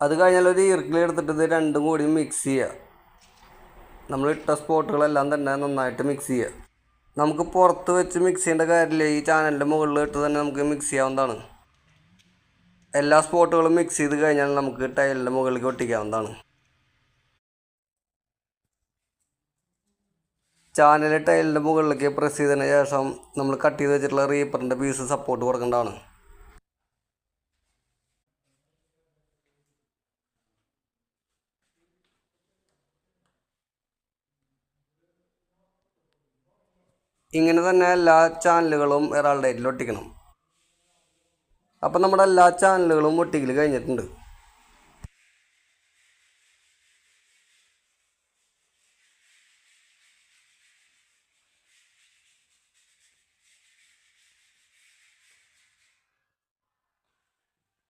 അത് കഴിഞ്ഞാൽ ഒരു ഈർക്കിൽ എടുത്തിട്ട് ഇത് രണ്ടും കൂടി മിക്സ് ചെയ്യുക. നമ്മൾ ഇട്ട സ്പോട്ടുകളെല്ലാം തന്നെ നന്നായിട്ട് മിക്സ് ചെയ്യുക. നമുക്ക് പുറത്ത് വെച്ച് മിക്സ് ചെയ്യേണ്ട കാര്യമില്ല, ഈ ചാനലിൻ്റെ മുകളിൽ ഇട്ട് തന്നെ നമുക്ക് മിക്സ് ചെയ്യാവുന്നതാണ്. എല്ലാ സ്പോട്ടുകളും മിക്സ് ചെയ്ത് കഴിഞ്ഞാൽ നമുക്ക് ടൈലിൻ്റെ മുകളിലേക്ക് ഒട്ടിക്കാവുന്നതാണ്. ചാനൽ ടൈലിൻ്റെ മുകളിലേക്ക് പ്രസ് ചെയ്തതിന് ശേഷം നമ്മൾ കട്ട് ചെയ്ത് വെച്ചിട്ടുള്ള റീപ്പറിൻ്റെ പീസ് സപ്പോർട്ട് കൊടുക്കേണ്ടതാണ്. ഇങ്ങനെ തന്നെ എല്ലാ ചാനലുകളും എറാൾഡേറ്റിൽ ഒട്ടിക്കണം. അപ്പം നമ്മുടെ എല്ലാ ചാനലുകളും ഒട്ടിക്കൽ കഴിഞ്ഞിട്ടുണ്ട്.